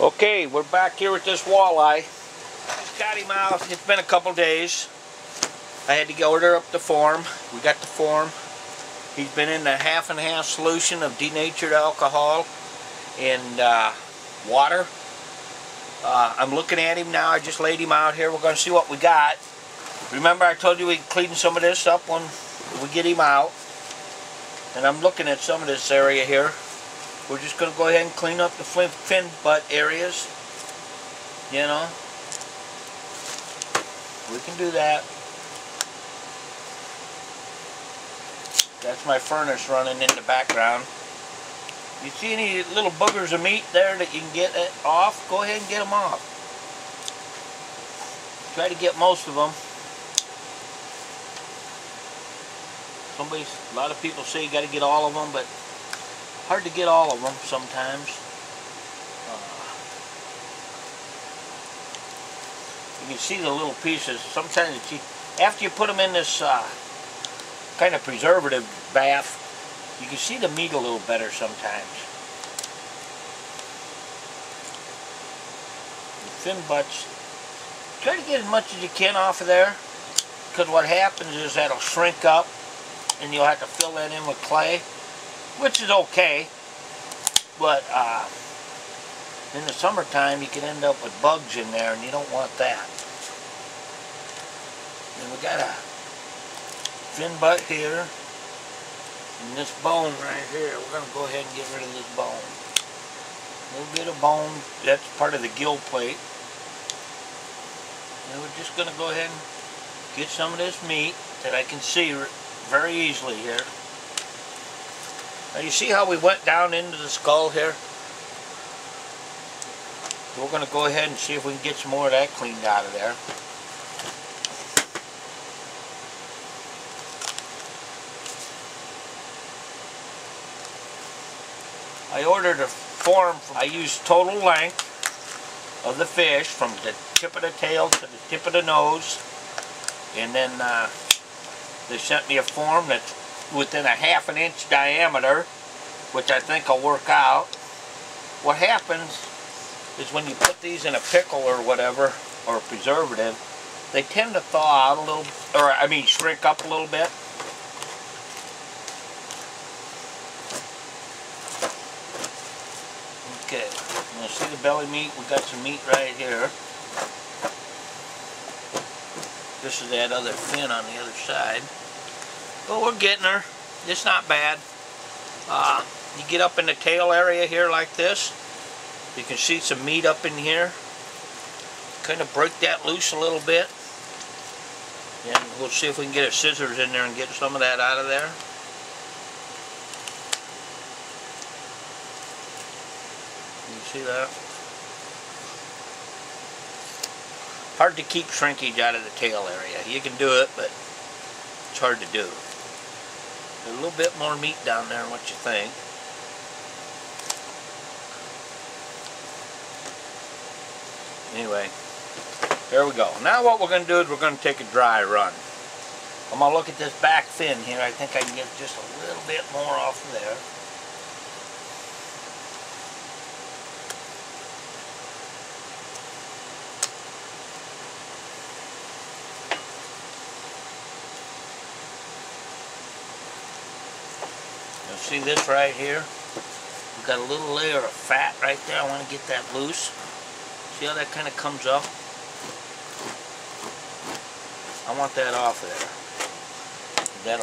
Okay, we're back here with this walleye. Just got him out. It's been a couple days. I had to order up the form. We got the form. He's been in a half and half solution of denatured alcohol and water. I'm looking at him now. I just laid him out here. We're going to see what we got. Remember I told you we'd clean some of this up when we get him out. And I'm looking at some of this area here. We're just going to go ahead and clean up the fin butt areas. You know. We can do that. That's my furnace running in the background. You see any little boogers of meat there that you can get off? Go ahead and get them off. Try to get most of them. A lot of people say you got to get all of them, but hard to get all of them sometimes. You can see the little pieces. Sometimes after you put them in this kind of preservative bath, you can see the meat a little better sometimes. The fin butts, try to get as much as you can off of there, because what happens is that'll shrink up and you'll have to fill that in with clay, which is okay, but in the summertime you can end up with bugs in there and you don't want that. And we got a fin butt here. And this bone right here, we're going to go ahead and get rid of this bone. A little bit of bone, that's part of the gill plate. And we're just going to go ahead and get some of this meat that I can see very easily here. Now you see how we went down into the skull here? So we're going to go ahead and see if we can get some more of that cleaned out of there. I ordered a form. I used total length of the fish from the tip of the tail to the tip of the nose, and then they sent me a form that's within a ½ an inch diameter, which I think will work out. What happens is when you put these in a pickle or whatever, or a preservative, they tend to thaw out a little, or I mean shrink up a little bit. Okay, now see the belly meat? We got some meat right here. This is that other fin on the other side. But we're getting her. It's not bad. You get up in the tail area here like this. You can see some meat up in here. Kind of break that loose a little bit. And we'll see if we can get our scissors in there and get some of that out of there. See that? Hard to keep shrinkage out of the tail area. You can do it, but it's hard to do. There's a little bit more meat down there than what you think. Anyway, there we go. Now what we're going to do is we're going to take a dry run. I'm going to look at this back fin here. I think I can get just a little bit more off of there. See this right here? We've got a little layer of fat right there. I want to get that loose. See how that kind of comes up? I want that off of there.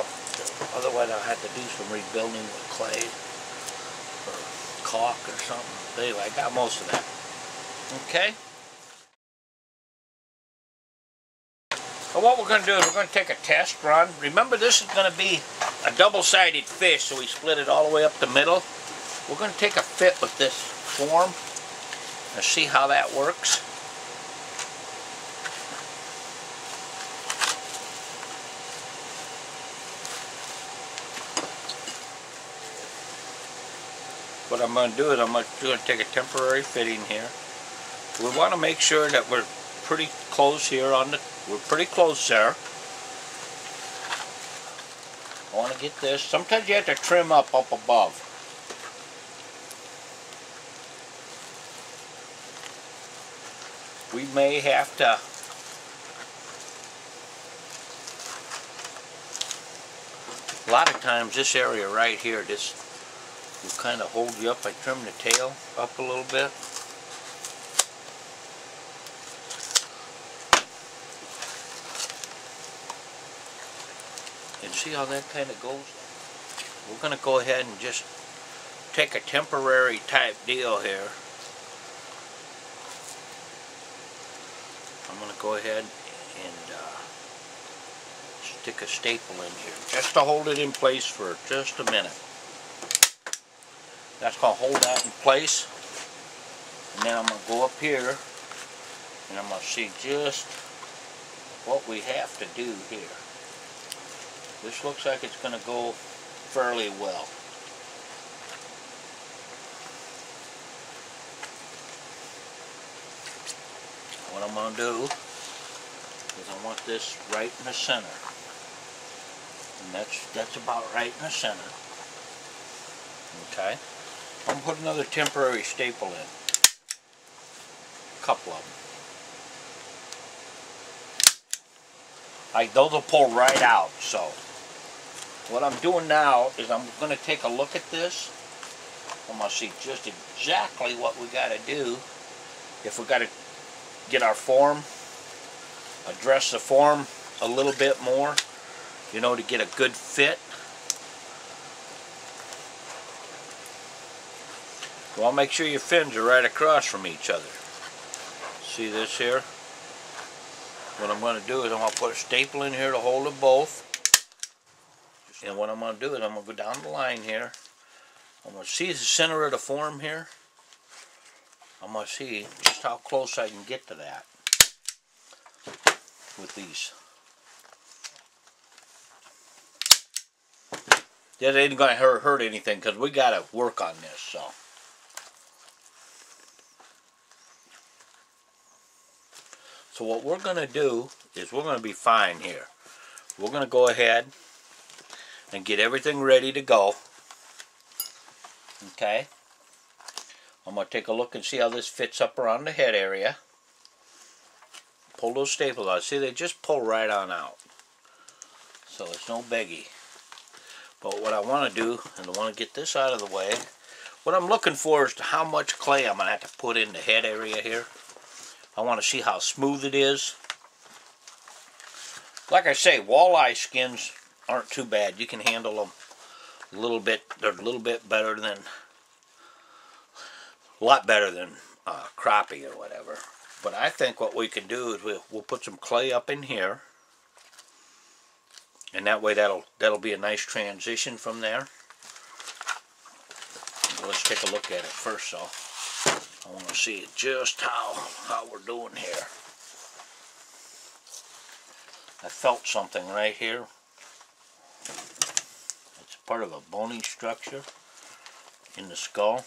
Otherwise I'll have to do some rebuilding with clay or caulk or something. But anyway, I got most of that. Okay? So what we're going to do is we're going to take a test run. Remember, this is going to be a double-sided fish, so we split it all the way up the middle. We're going to take a fit with this form and see how that works. What I'm going to do is I'm going to take a temporary fitting here. We want to make sure that we're pretty close here on the, we're pretty close there. I want to get this. Sometimes you have to trim up above. we may have to a lot of times this area right here, this will kind of hold you up. I trim the tail up a little bit. And see how that kind of goes? We're going to go ahead and just take a temporary type deal here. I'm going to go ahead and stick a staple in here just to hold it in place for just a minute. That's going to hold that in place. And then I'm going to go up here and I'm going to see just what we have to do here. This looks like it's going to go fairly well. What I'm going to do is I want this right in the center. And that's about right in the center. Okay. I'm going to put another temporary staple in. A couple of them. Those will pull right out. So what I'm doing now is I'm going to take a look at this. I'm going to see just exactly what we got to do. If we got to get our form, address the form a little bit more, you know, to get a good fit. You want to make sure your fins are right across from each other. See this here? What I'm going to do is I'm going to put a staple in here to hold them both. And what I'm going to do is I'm going to go down the line here. I'm going to see the center of the form here. I'm going to see just how close I can get to that with these. That ain't going to hurt anything because we got to work on this. So what we're going to do is we're going to be fine here. We're going to go ahead and get everything ready to go. Okay. I'm going to take a look and see how this fits up around the head area. Pull those staples out. See, they just pull right on out. So it's no biggie. But what I want to do, and I want to get this out of the way, what I'm looking for is how much clay I'm going to have to put in the head area here. I want to see how smooth it is. Like I say, walleye skins aren't too bad. You can handle them a little bit. They're a little bit better than, a lot better than crappie or whatever. But I think what we can do is we'll put some clay up in here, and that way that'll be a nice transition from there. Let's take a look at it first, though. I want to see just how we're doing here. I felt something right here. It's part of a bony structure in the skull.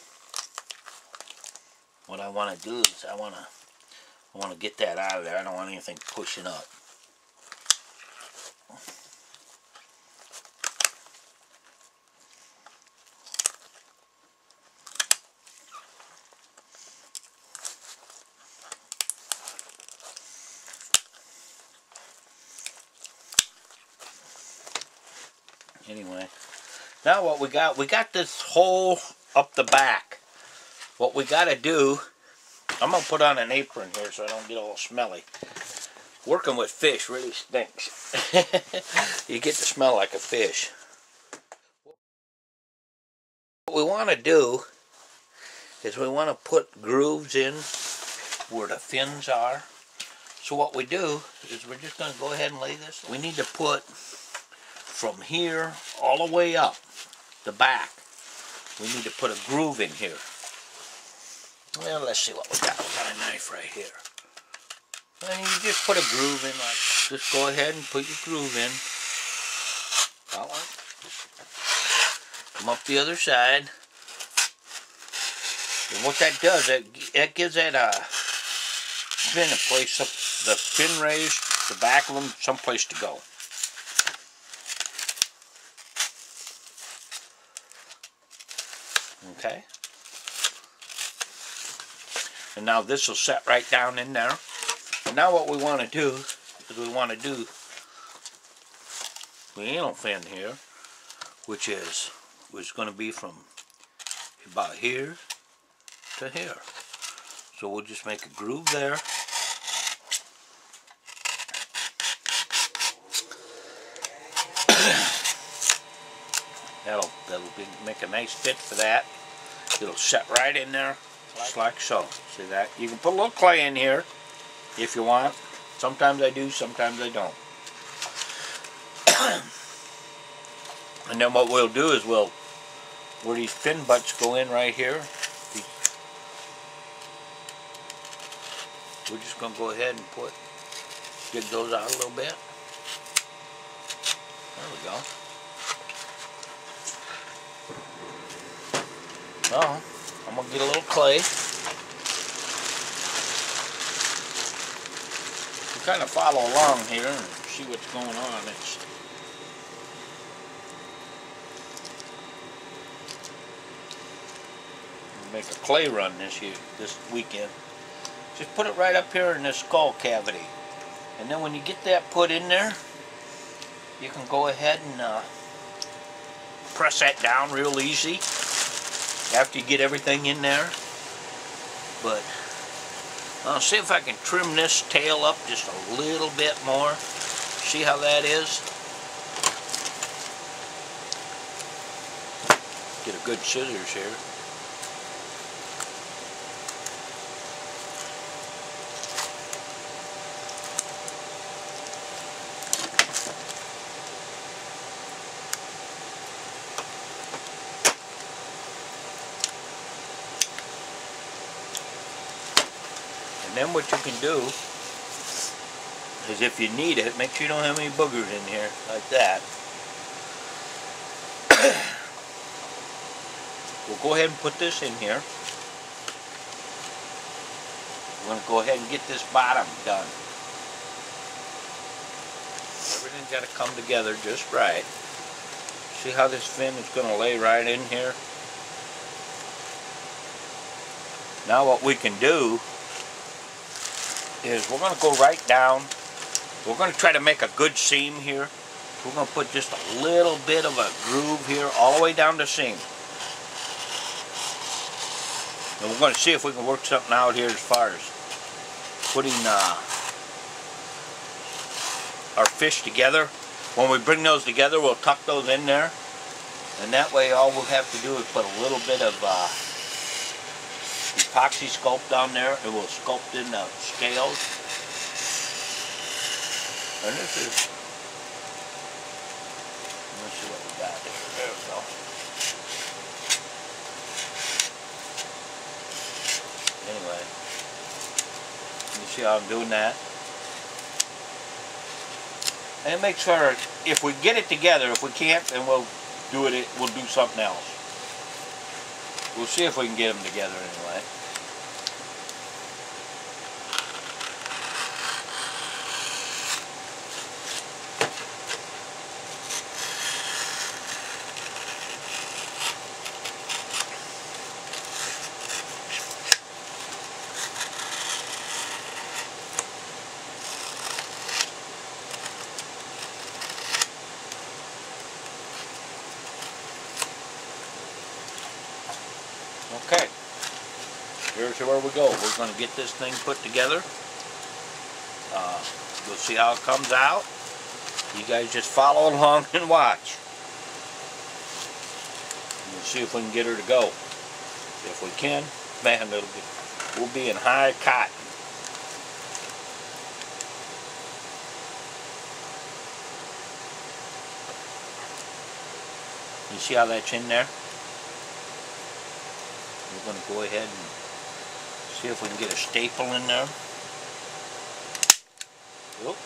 What I want to do is I want to get that out of there. I don't want anything pushing up. Anyway, now what we got this hole up the back. What we got to do, I'm going to put on an apron here so I don't get all smelly. Working with fish really stinks. You get to smell like a fish. What we want to do is we want to put grooves in where the fins are. So what we do is we're just going to go ahead and lay this. We need to put from here all the way up the back. We need to put a groove in here. Well, let's see what we got. We got a knife right here. And you just put a groove in like, just go ahead and put your groove in. That one. Come up the other side. And what that does, that gives that fin a place, the fin raised, the back of them, someplace to go. Okay. And now this will set right down in there. And now what we want to do is we want to do the anal fin here, which is going to be from about here to here. So we'll just make a groove there. That'll make a nice fit for that. It'll set right in there, just like so. See that? You can put a little clay in here if you want. Sometimes I do, sometimes I don't. And then what we'll do is where these fin butts go in right here, we're just going to go ahead and dig those out a little bit. There we go. Well, I'm going to get a little clay. You kind of follow along here and see what's going on. Make a clay run this weekend. Just put it right up here in this skull cavity. And then when you get that put in there, you can go ahead and press that down real easy after you get everything in there. But I'll see if I can trim this tail up just a little bit more. See how that is? Get a good scissors here. And then what you can do is, if you need it, make sure you don't have any boogers in here, like that. We'll go ahead and put this in here. We're going to go ahead and get this bottom done. Everything's got to come together just right. See how this fin is going to lay right in here? Now what we can do is we're going to go right down. We're going to try to make a good seam here. We're going to put just a little bit of a groove here all the way down the seam. And we're going to see if we can work something out here as far as putting our fish together. When we bring those together, we'll tuck those in there. And that way all we'll have to do is put a little bit of epoxy sculpt down there, and we'll sculpt in the scales. And this is, let's see what we got there. There we go. Anyway, you see how I'm doing that? And make sure, if we get it together, if we can't, then we'll do something else. We'll see if we can get them together anyway. Okay, here's where we go. We're going to get this thing put together. We'll see how it comes out. You guys just follow along and watch. And we'll see if we can get her to go. If we can, man, we'll be in high cotton. You see how that's in there? We're going to go ahead and see if we can get a staple in there. Oop.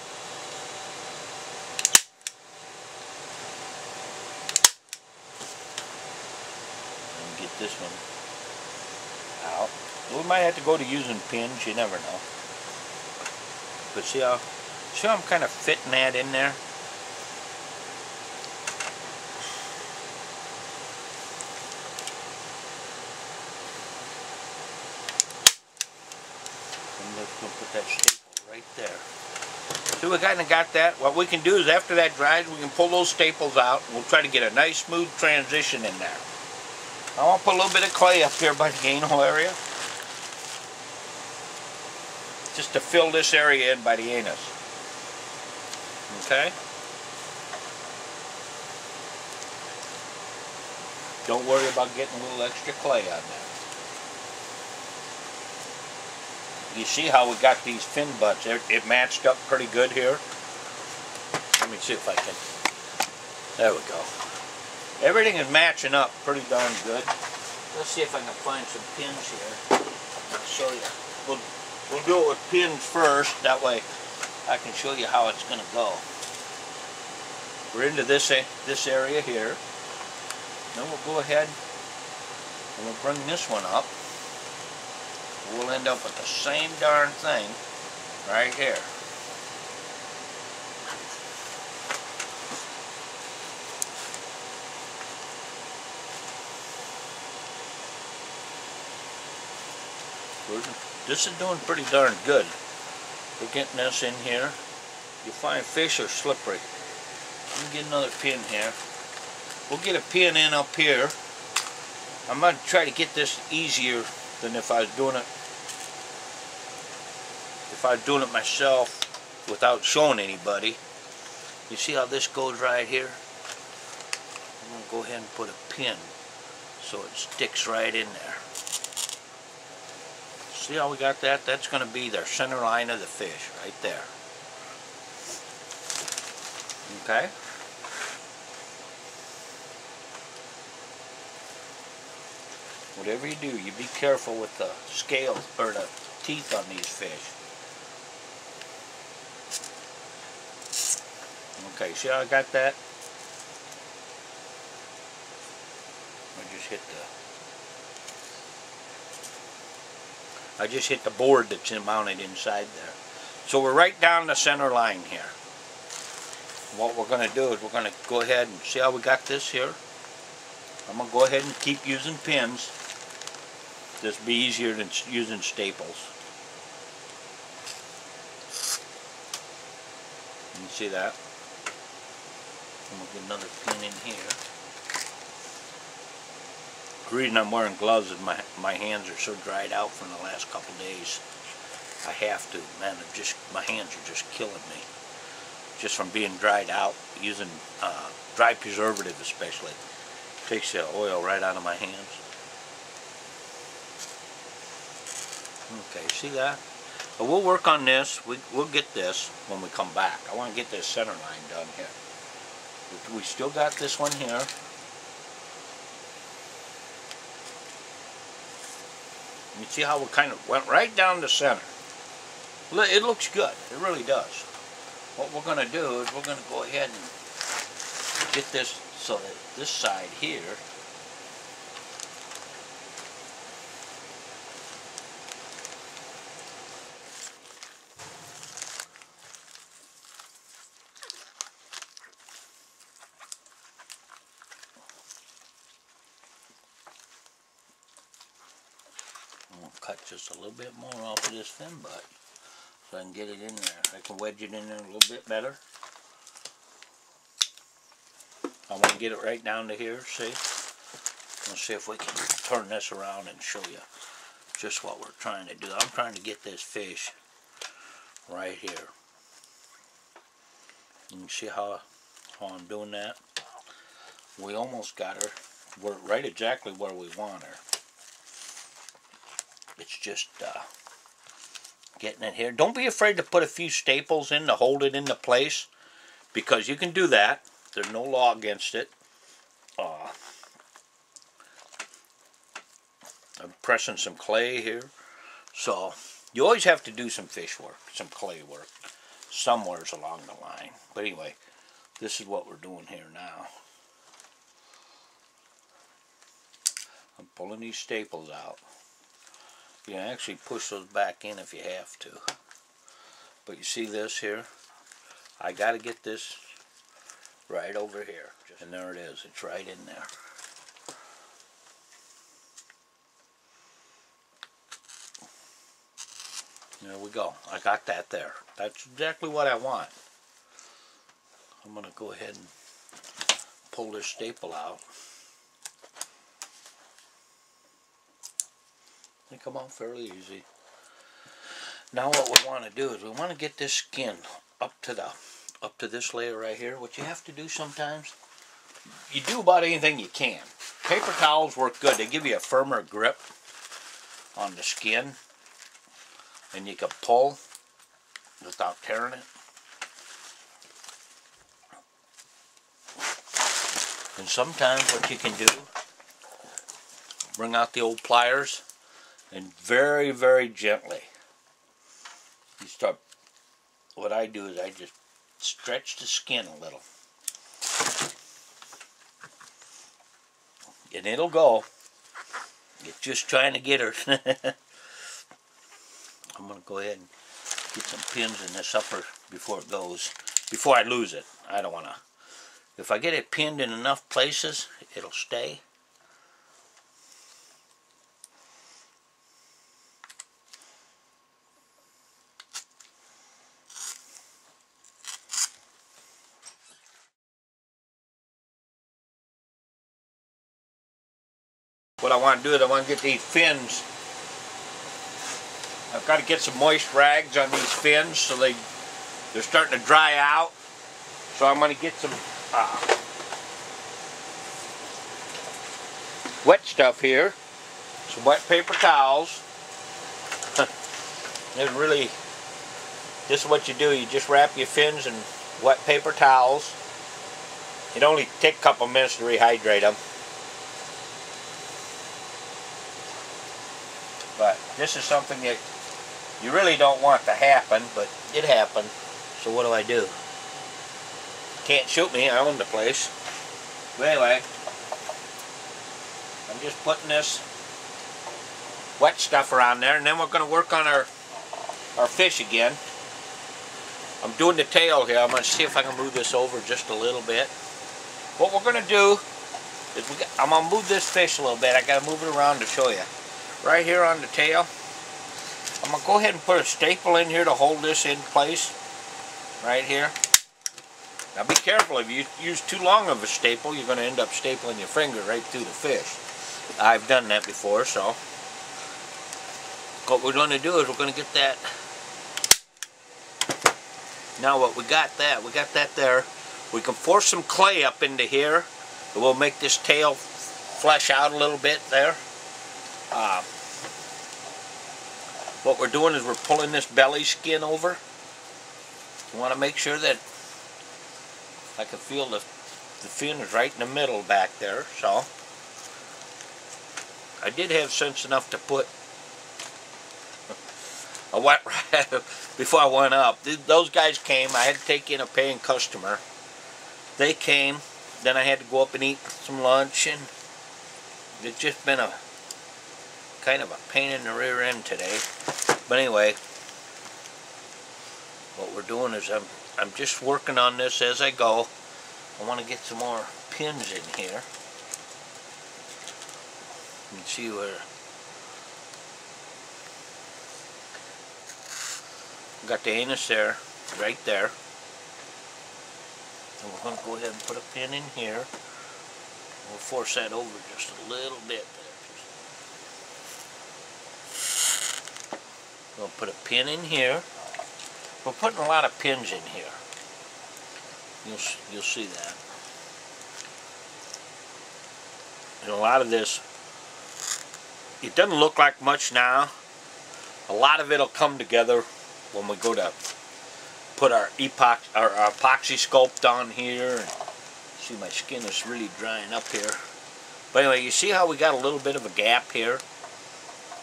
And get this one out. We might have to go to using pins, you never know. But see how I'm kind of fitting that in there? I'm just going to put that staple right there. So we kind of got that. What we can do is after that dries, we can pull those staples out and we'll try to get a nice smooth transition in there. I want to put a little bit of clay up here by the anal area, just to fill this area in by the anus. Okay? Don't worry about getting a little extra clay on there. You see how we got these fin butts? It matched up pretty good here. Let me see if I can. There we go. Everything is matching up pretty darn good. Let's see if I can find some pins here. I'll show you. We'll do it with pins first. That way I can show you how it's going to go. We're into this area here. Then we'll go ahead and we'll bring this one up. We'll end up with the same darn thing right here. This is doing pretty darn good. We're getting this in here. You find fish are slippery. Let me get another pin here. We'll get a pin in up here. I'm going to try to get this easier than if I was doing it myself without showing anybody. You see how this goes right here? I'm going to go ahead and put a pin so it sticks right in there. See how we got that? That's going to be the center line of the fish right there. Okay? Whatever you do, you be careful with the scales or the teeth on these fish. Okay, see how I got that? I just hit the board that's mounted inside there. So we're right down the center line here. What we're going to do is we're going to go ahead and see how we got this here. I'm going to go ahead and keep using pins. This will be easier than using staples. You see that? And we'll get another pin in here. The reason I'm wearing gloves is my hands are so dried out from the last couple days. I have to, man. My hands are just killing me. Just from being dried out, using dry preservative especially. Takes the oil right out of my hands. Okay, see that? But we'll work on this. We'll get this when we come back. I want to get this center line done here. We still got this one here. You see how we kind of went right down the center. It looks good. It really does. What we're going to do is we're going to go ahead and get this so that this side here I'll cut just a little bit more off of this fin butt so I can get it in there. I can wedge it in there a little bit better. I want to get it right down to here, see? Let's see if we can turn this around and show you just what we're trying to do. I'm trying to get this fish right here. You can see how I'm doing that? We almost got her. We're right exactly where we want her. It's just getting it here. Don't be afraid to put a few staples in to hold it into place, because you can do that. There's no law against it. I'm pressing some clay here. So you always have to do some fish work, some clay work, somewheres along the line. But anyway, this is what we're doing here now. I'm pulling these staples out. You can actually push those back in if you have to. But you see this here? I got to get this right over here. And there it is. It's right in there. There we go. I got that there. That's exactly what I want. I'm going to go ahead and pull this staple out. They come out fairly easy. Now what we want to do is we want to get this skin up to this layer right here. What you have to do sometimes, you do about anything you can. Paper towels work good. They give you a firmer grip on the skin, and you can pull without tearing it. And sometimes what you can do, bring out the old pliers and very, very gently, you start, what I do is I just stretch the skin a little. And it'll go. You're just trying to get her. I'm going to go ahead and get some pins in this upper before it goes. Before I lose it. I don't want to. If I get it pinned in enough places, it'll stay. What I want to do is I want to get these fins. I've got to get some moist rags on these fins so they're starting to dry out. So I'm going to get some wet stuff here, some wet paper towels. This is what you do. You just wrap your fins in wet paper towels. It only takes a couple minutes to rehydrate them. But this is something that you really don't want to happen, but it happened. So what do? Can't shoot me, I own the place. But anyway, I'm just putting this wet stuff around there, and then we're going to work on our fish again. I'm doing the tail here. I'm going to see if I can move this over just a little bit. What we're going to do is I'm going to move this fish a little bit. I got to move it around to show you. Right here on the tail, I'm going to go ahead and put a staple in here to hold this in place. Right here. Now be careful, if you use too long of a staple, you're going to end up stapling your finger right through the fish. I've done that before, so what we're going to do is we're going to get that. Now what we got that there. We can force some clay up into here. It will make this tail flesh out a little bit there. What we're doing is we're pulling this belly skin over. You want to make sure that I can feel the fin is right in the middle back there. So I did have sense enough to put a wet rag before I went up. Those guys came. I had to take in a paying customer. They came. Then I had to go up and eat some lunch, and it's just been a kind of a pain in the rear end today. But anyway, what we're doing is I'm just working on this as I go. I want to get some more pins in here. You can see where got the anus there, right there. And we're going to go ahead and put a pin in here. We'll force that over just a little bit there. We'll put a pin in here. We're putting a lot of pins in here. You'll see that. And a lot of this, it doesn't look like much now. A lot of it'll come together when we go to put our epoxy sculpt on here. And see, my skin is really drying up here. But anyway, you see how we got a little bit of a gap here?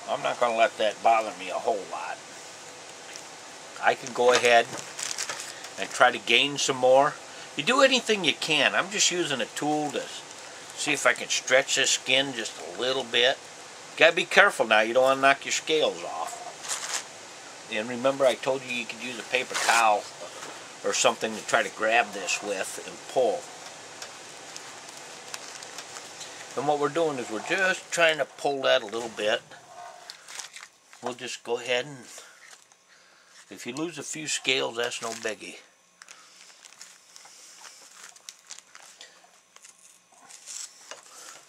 I'm not going to let that bother me a whole lot. I can go ahead and try to gain some more. You do anything you can. I'm just using a tool to see if I can stretch this skin just a little bit. Gotta be careful now. You don't want to knock your scales off. And remember, I told you could use a paper towel or something to try to grab this with and pull. And what we're doing is we're just trying to pull that a little bit. We'll just go ahead and If you lose a few scales, that's no biggie.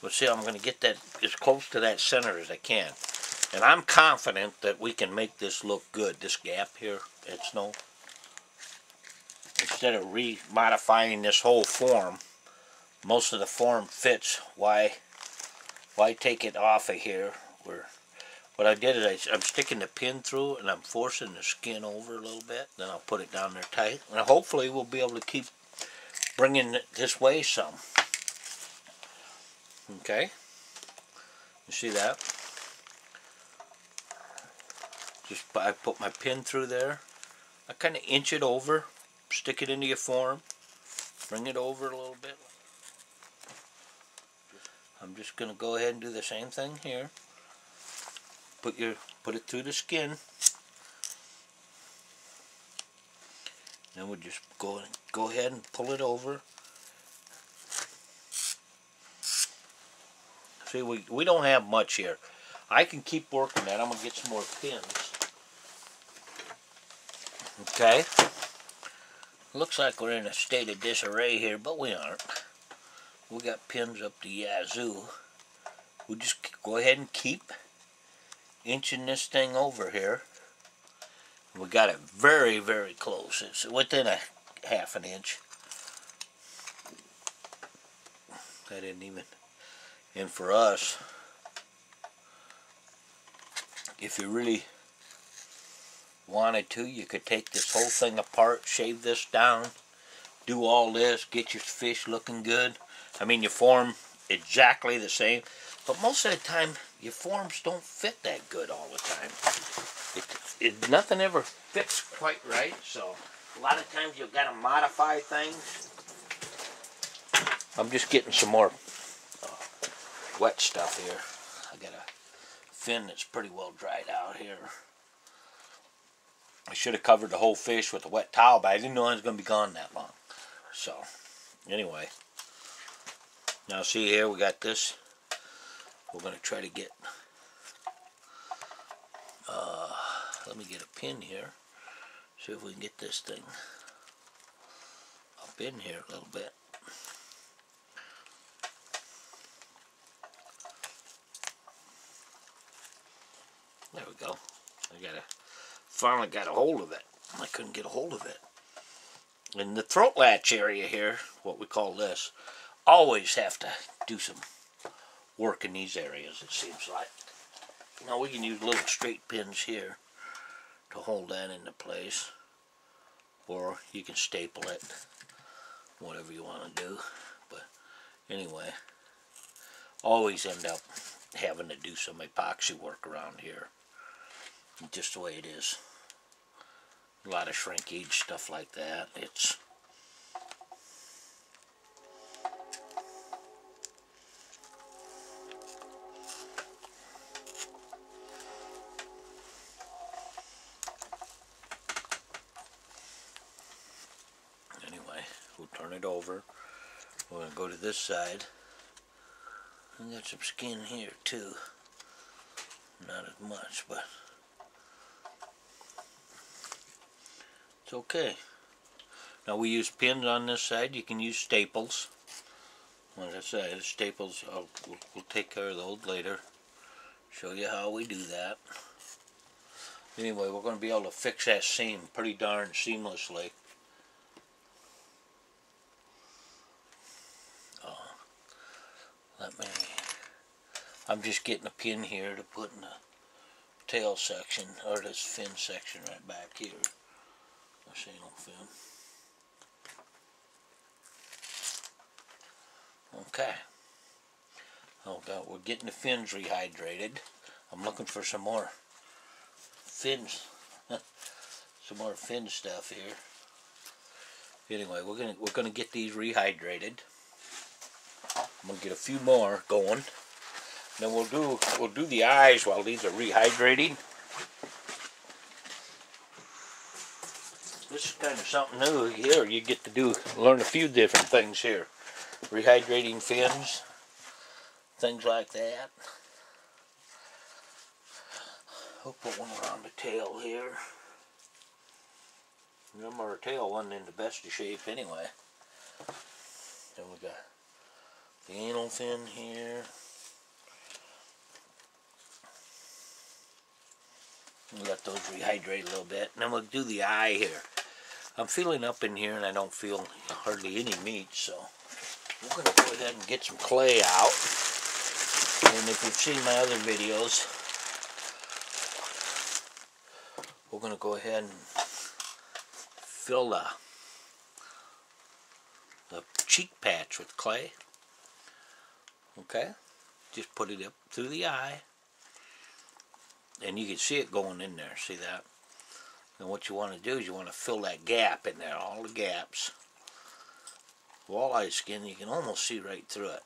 But see, I'm going to get that as close to that center as I can. And I'm confident that we can make this look good. This gap here, it's no... Instead of re-modifying this whole form, most of the form fits. Why take it off of here? What I did is I'm sticking the pin through and I'm forcing the skin over a little bit. Then I'll put it down there tight. And hopefully we'll be able to keep bringing it this way some. Okay? You see that? I put my pin through there. I kind of inch it over, stick it into your form, bring it over a little bit. I'm just going to go ahead and do the same thing here. Put it through the skin. Then we'll just go ahead and pull it over. See, we don't have much here. I can keep working that. I'm going to get some more pins. Okay. Looks like we're in a state of disarray here, but we aren't. We got pins up the yazoo. We'll just go ahead and keep inching this thing over here. We got it very, very close. It's within a half an inch. I didn't even... And for us, if you really wanted to, you could take this whole thing apart, shave this down, do all this, get your fish looking good. I mean, you form exactly the same, but most of the time, your forms don't fit that good all the time. Nothing ever fits quite right, so a lot of times you've got to modify things. I'm just getting some more wet stuff here. I got a fin that's pretty well dried out here. I should have covered the whole fish with a wet towel, but I didn't know it was going to be gone that long. So, anyway. Now see here, we got this. We're going to try to get... let me get a pin here. See if we can get this thing up in here a little bit. There we go. Finally got a hold of it. I couldn't get a hold of it. In the throat latch area here, what we call this, always have to do some work in these areas, it seems like. Now we can use little straight pins here to hold that into place. Or you can staple it, whatever you want to do. But anyway, always end up having to do some epoxy work around here. Just the way it is. A lot of shrinkage, stuff like that. It's anyway, we'll turn it over. We're going to go to this side. I got some skin here too. Not as much, but it's okay. Now we use pins on this side. You can use staples. Like I said, staples, we'll take care of those later. Show you how we do that. Anyway, we're going to be able to fix that seam pretty darn seamlessly. I'm just getting a pin here to put in the tail section, or this fin section right back here. This ain't no fin. Okay. Oh God, we're getting the fins rehydrated. I'm looking for some more fins, some more fin stuff here. Anyway, we're gonna get these rehydrated. I'm gonna get a few more going. Then we'll do the eyes while these are rehydrating. This is kind of something new here. You get to learn a few different things here. Rehydrating fins, things like that. We'll put one around the tail here. Remember, our tail wasn't in the best of shape anyway. Then we got the anal fin here. We let those rehydrate a little bit. And then we'll do the eye here. I'm feeling up in here and I don't feel hardly any meat, so we're going to go ahead and get some clay out. And if you've seen my other videos, we're going to go ahead and fill the cheek patch with clay. Okay, just put it up through the eye, and you can see it going in there. See that? And what you want to do is you want to fill that gap in there, all the gaps. Walleye skin, you can almost see right through it.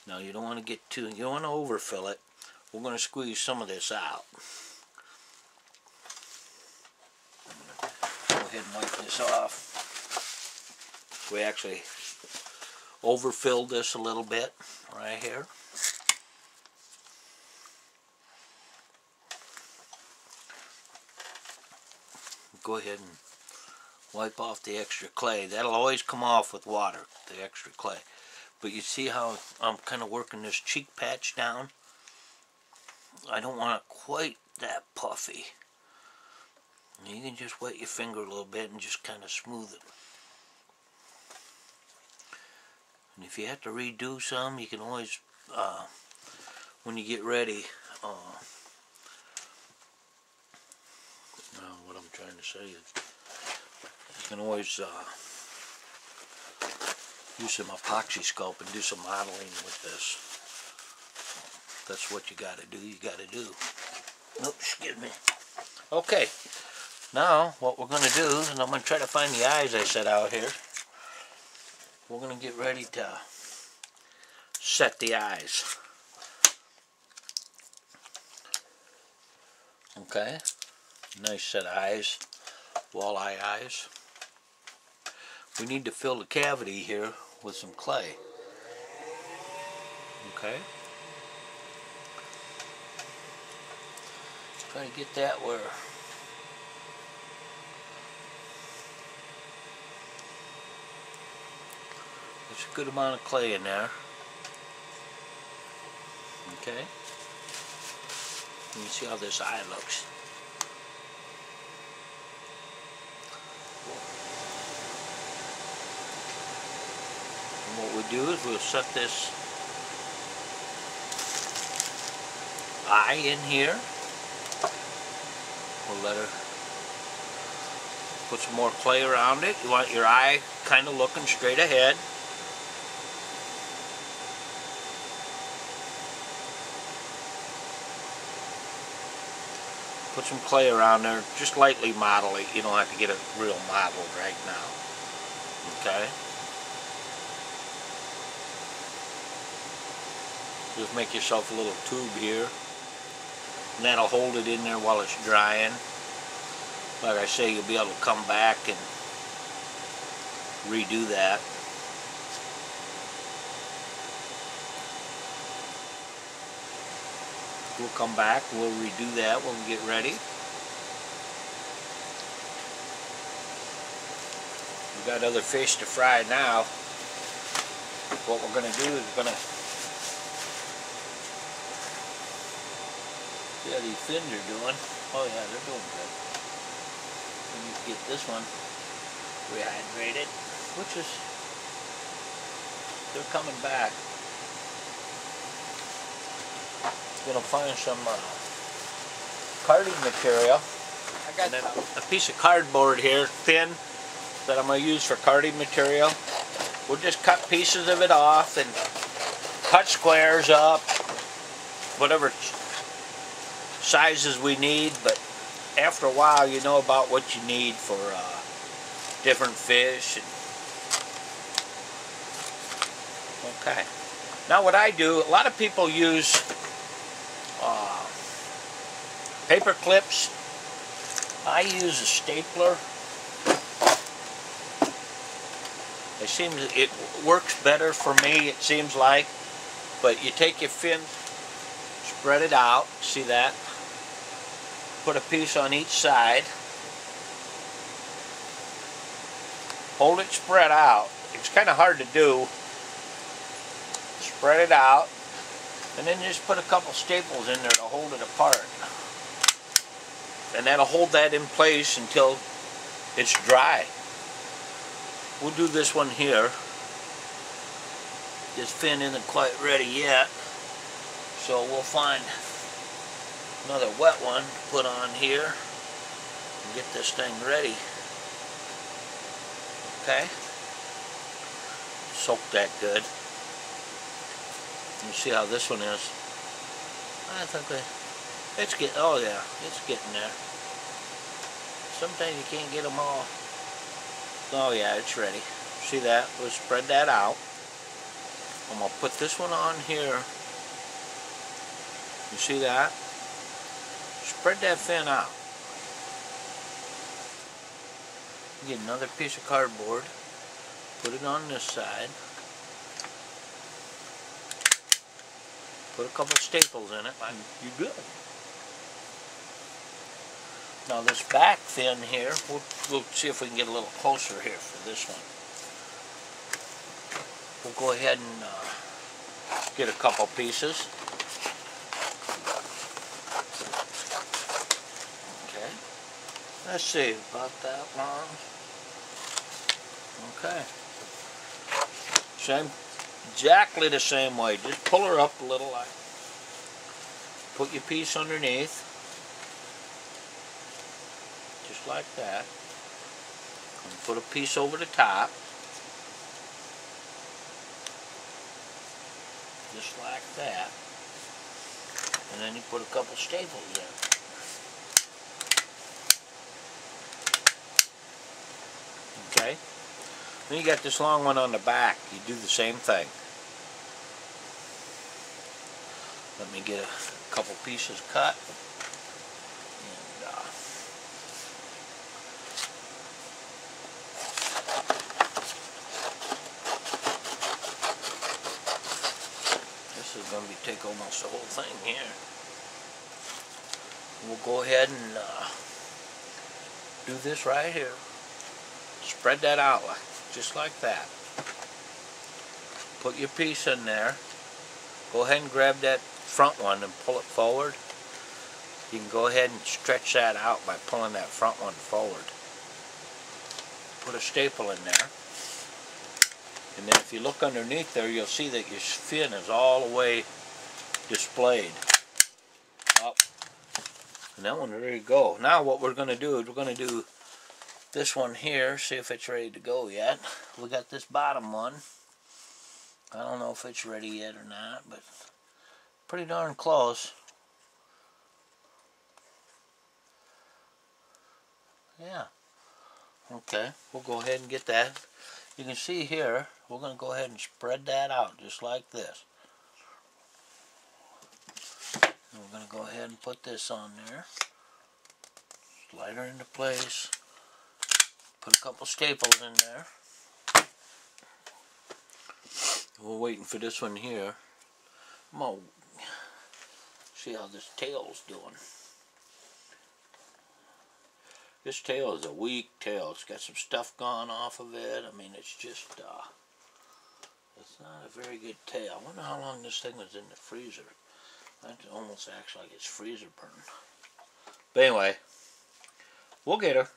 Now you don't want to get too, you don't want to overfill it. We're going to squeeze some of this out. Go ahead and wipe this off. We actually overfilled this a little bit right here. Go ahead and wipe off the extra clay. That'll always come off with water, the extra clay. But you see how I'm kind of working this cheek patch down? I don't want it quite that puffy. You can just wet your finger a little bit and just kind of smooth it. And if you have to redo some, you can always, when you get ready, what I'm trying to say is, you can always use some epoxy sculpt and do some modeling with this. That's what you got to do. You got to do. Oops, excuse me. Okay. Now, what we're going to do is I'm going to try to find the eyes I set out here. We're going to get ready to set the eyes. Okay. Nice set of eyes. Walleye eyes. We need to fill the cavity here with some clay. Okay. Try to get that where there's a good amount of clay in there. Okay. You see how this eye looks. And what we do is we'll set this eye in here. We'll let her put some more clay around it. You want your eye kind of looking straight ahead. Put some clay around there, just lightly model it. You don't have to get it real modeled right now. Okay? Just make yourself a little tube here. And that'll hold it in there while it's drying. Like I say, you'll be able to come back and redo that. We'll come back, we'll redo that when we get ready. We've got other fish to fry now. What we're going to do is we're going to see how these fins are doing. Oh yeah, they're doing good. We need to get this one rehydrated, which is, they're coming back. Gonna find some carding material. I got a piece of cardboard here, thin, that I'm gonna use for carding material. We'll just cut pieces of it off and cut squares up, whatever sizes we need. But after a while, you know about what you need for different fish. Okay. Now what I do, a lot of people use paper clips. I use a stapler. It works better for me, it seems like. But you take your fin, spread it out, see that? Put a piece on each side. Hold it spread out. It's kind of hard to do. Spread it out. And then just put a couple staples in there to hold it apart. And that'll hold that in place until it's dry. We'll do this one here. This fin isn't quite ready yet. So we'll find another wet one to put on here and get this thing ready. Okay? Soak that good. You see how this one is. I think it's getting, oh yeah, it's getting there. Sometimes you can't get them all. Oh yeah, it's ready. See that? We'll spread that out. I'm going to put this one on here. You see that? Spread that fin out. Get another piece of cardboard. Put it on this side. Put a couple staples in it and you're good. Now this back fin here, we'll see if we can get a little closer here for this one. We'll go ahead and get a couple pieces. Okay. Let's see, about that long. Okay. Exactly the same way. Just pull her up a little. Put your piece underneath. Just like that. And put a piece over the top. Just like that. And then you put a couple staples in. Okay? Then you got this long one on the back. You do the same thing. Let me get a couple pieces cut. And, this is going to take almost the whole thing here. We'll go ahead and do this right here. Spread that out just like that. Put your piece in there. Go ahead and grab that front one and pull it forward. You can go ahead and stretch that out by pulling that front one forward. Put a staple in there. And then if you look underneath there, you'll see that your fin is all the way displayed. Up. And that one, ready to go. Now what we're going to do is we're going to do this one here, see if it's ready to go yet. We got this bottom one. I don't know if it's ready yet or not, but pretty darn close. Yeah. Okay, we'll go ahead and get that. You can see here, we're going to go ahead and spread that out just like this. And we're going to go ahead and put this on there. Slide her into place. Put a couple staples in there. We're waiting for this one here. I'm going to see how this tail's doing. This tail is a weak tail. It's got some stuff gone off of it. I mean, it's just, it's not a very good tail. I wonder how long this thing was in the freezer. That almost acts like it's freezer burn. But anyway, we'll get her.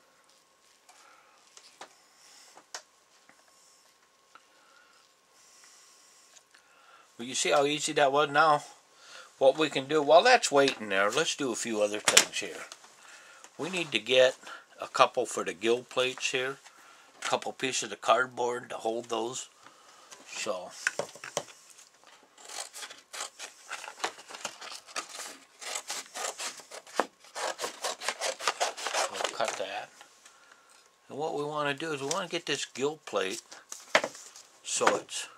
Well, you see how easy that was? Now, what we can do, while that's waiting there, let's do a few other things here. We need to get a couple for the gill plates here. A couple pieces of cardboard to hold those. So, we'll cut that. And what we want to do is we want to get this gill plate so it's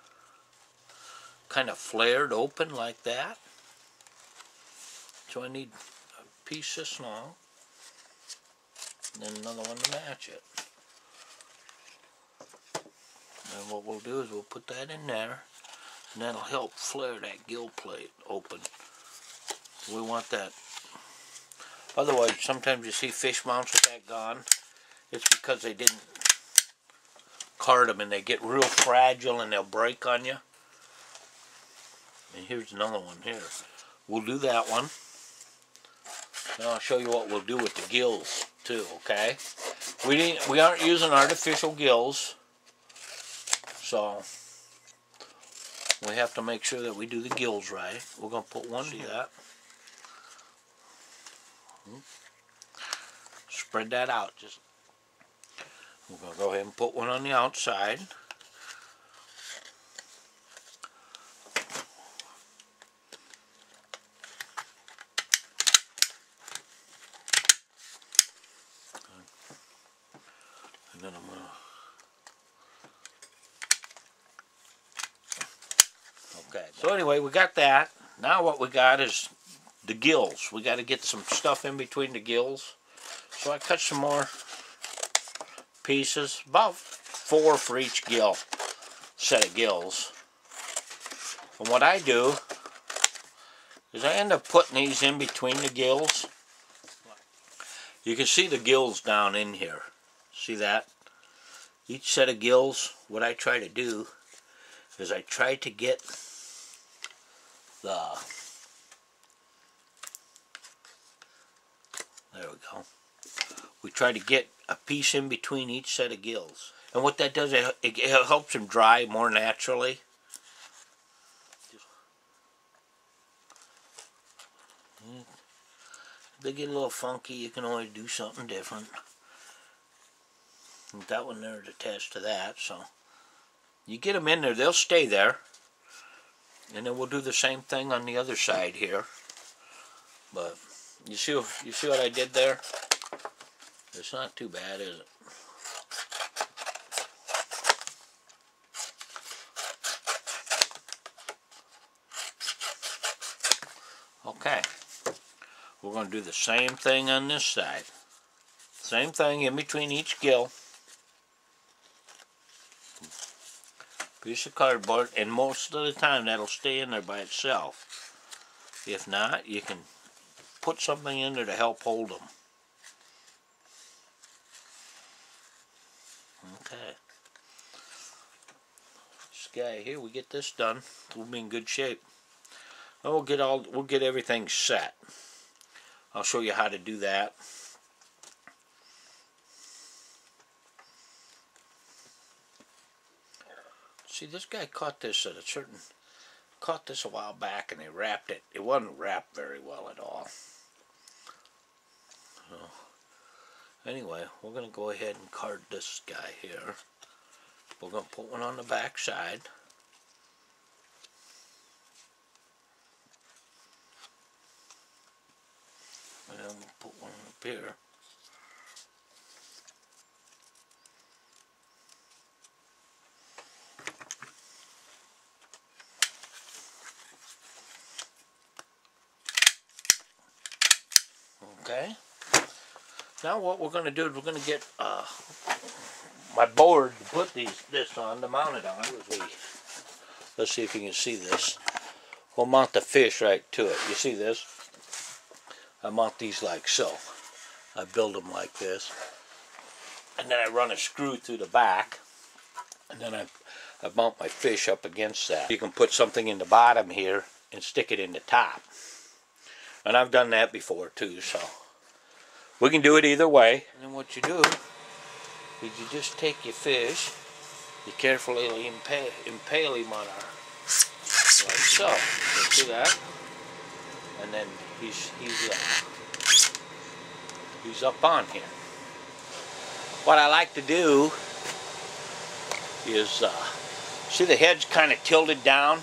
kind of flared open like that. So I need a piece this long. And then another one to match it. And what we'll do is we'll put that in there, and that'll help flare that gill plate open. We want that Otherwise, sometimes you see fish mounts with that gone. It's because they didn't card them and they get real fragile and they'll break on you. And here's another one here. We'll do that one. Now I'll show you what we'll do with the gills too, okay? We aren't using artificial gills, so we have to make sure that we do the gills right. We're going to put one here. That. Spread that out. We're going to go ahead and put one on the outside. And then I'm going to... Okay, so anyway, we got that. Now what we got is the gills. We got to get some stuff in between the gills. So I cut some more pieces, about 4 for each gill, set of gills. And what I do is I end up putting these in between the gills. You can see the gills down in here. See that? Each set of gills, what I try to do is I try to get there we go. We try to get a piece in between each set of gills. And what that does, it helps them dry more naturally. If they get a little funky, you can always do something different. And that one there is attached to that, so you get them in there, they'll stay there. And then we'll do the same thing on the other side here. But you see what I did there? It's not too bad, is it? Okay. We're going to do the same thing on this side. Same thing in between each gill. Piece of cardboard, and most of the time that'll stay in there by itself. If not, you can put something in there to help hold them. Okay. This guy here, we get this done, we'll be in good shape. And we'll get everything set. I'll show you how to do that. See, this guy caught this a while back, and they wrapped it. It wasn't wrapped very well at all. So, anyway, we're going to go ahead and card this guy here. We're going to put one on the back side. And we'll put one up here. Okay. Now what we're going to do is we're going to get my board to put this on, to mount it on. Let's see if you can see this. We'll mount the fish right to it. You see this? I mount these like so. I build them like this. And then I run a screw through the back. And then I mount my fish up against that. You can put something in the bottom here and stick it in the top. And I've done that before too, so we can do it either way. And then what you do is you just take your fish, you carefully impale him on our, like so. See that? And then he's up on here. What I like to do is, see the head's kind of tilted down.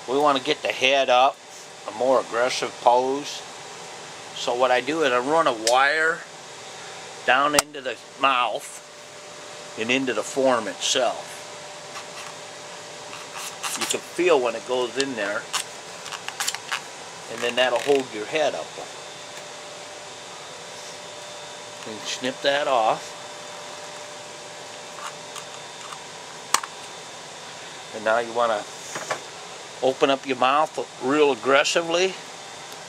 We want to get the head up, a more aggressive pose. So what I do is I run a wire down into the mouth and into the form itself. You can feel when it goes in there, and then that'll hold your head up. And snip that off. And now you want to open up your mouth real aggressively.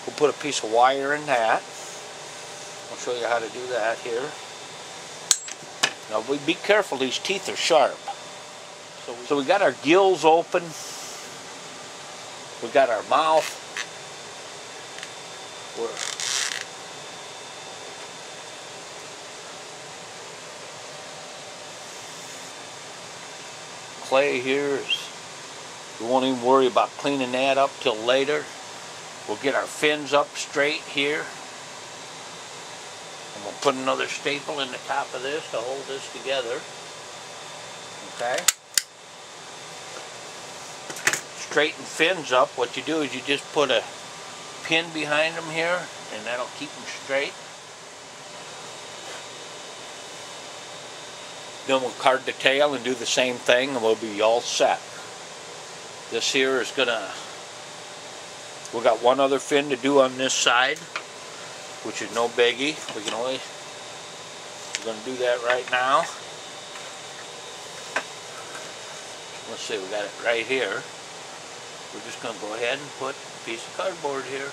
We'll put a piece of wire in that. I'll show you how to do that here. Now be careful, these teeth are sharp. So we got our gills open. We got our mouth. Clay here is, we won't even worry about cleaning that up till later. We'll get our fins up straight here. And we'll put another staple in the top of this to hold this together. Okay? Straighten fins up. What you do is you just put a pin behind them here, and that'll keep them straight. Then we'll card the tail and do the same thing, and we'll be all set. This here is gonna, we've got one other fin to do on this side, which is no biggie. We're gonna do that right now. Let's see, we got it right here. We're just gonna go ahead and put a piece of cardboard here.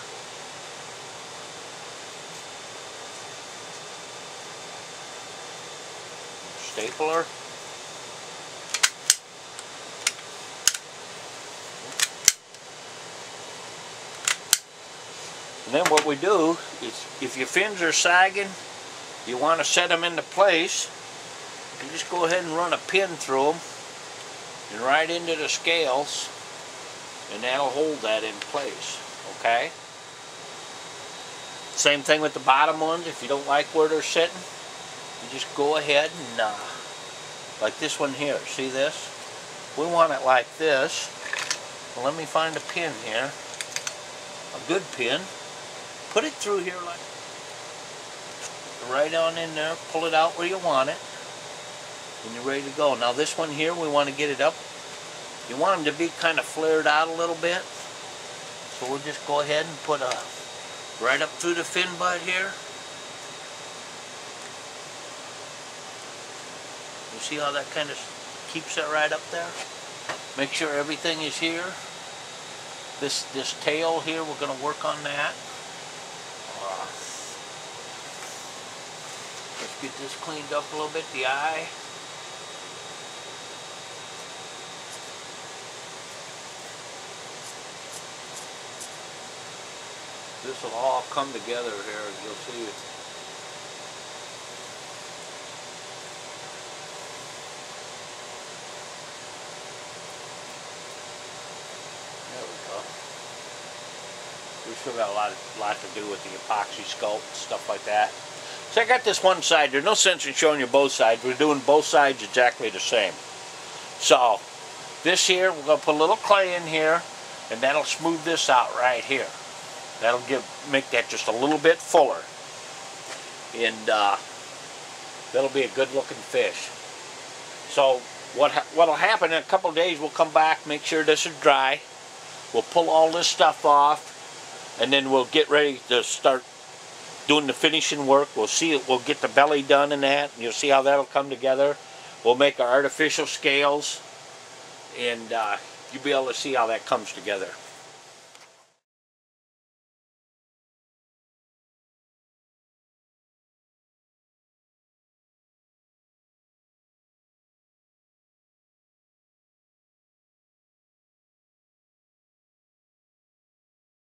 Stapler. And then what we do is, if your fins are sagging, you want to set them into place, you just go ahead and run a pin through them and right into the scales, and that'll hold that in place, okay? Same thing with the bottom ones. If you don't like where they're sitting, you just go ahead and, like this one here, see this? We want it like this. Well, let me find a pin here, a good pin. Put it through here like right on in there, pull it out where you want it, and you're ready to go. Now this one here, we want to get it up. You want them to be kind of flared out a little bit, so we'll just go ahead and put a right up through the fin butt here. You see how that kind of keeps it right up there? Make sure everything is here. This tail here, we're going to work on that. Let's get this cleaned up a little bit, the eye. This will all come together here, you'll see it. There we go. We still got a lot to do with the epoxy sculpt and stuff like that. So I got this one side. There's no sense in showing you both sides. We're doing both sides exactly the same. So this here, we're going to put a little clay in here, and that'll smooth this out right here. That'll make that just a little bit fuller, and that'll be a good looking fish. So what'll happen in a couple of days, we'll come back, make sure this is dry. We'll pull all this stuff off, and then we'll get ready to start doing the finishing work. We'll see it. We'll get the belly done and that, and you'll see how that'll come together. We'll make our artificial scales, and you'll be able to see how that comes together.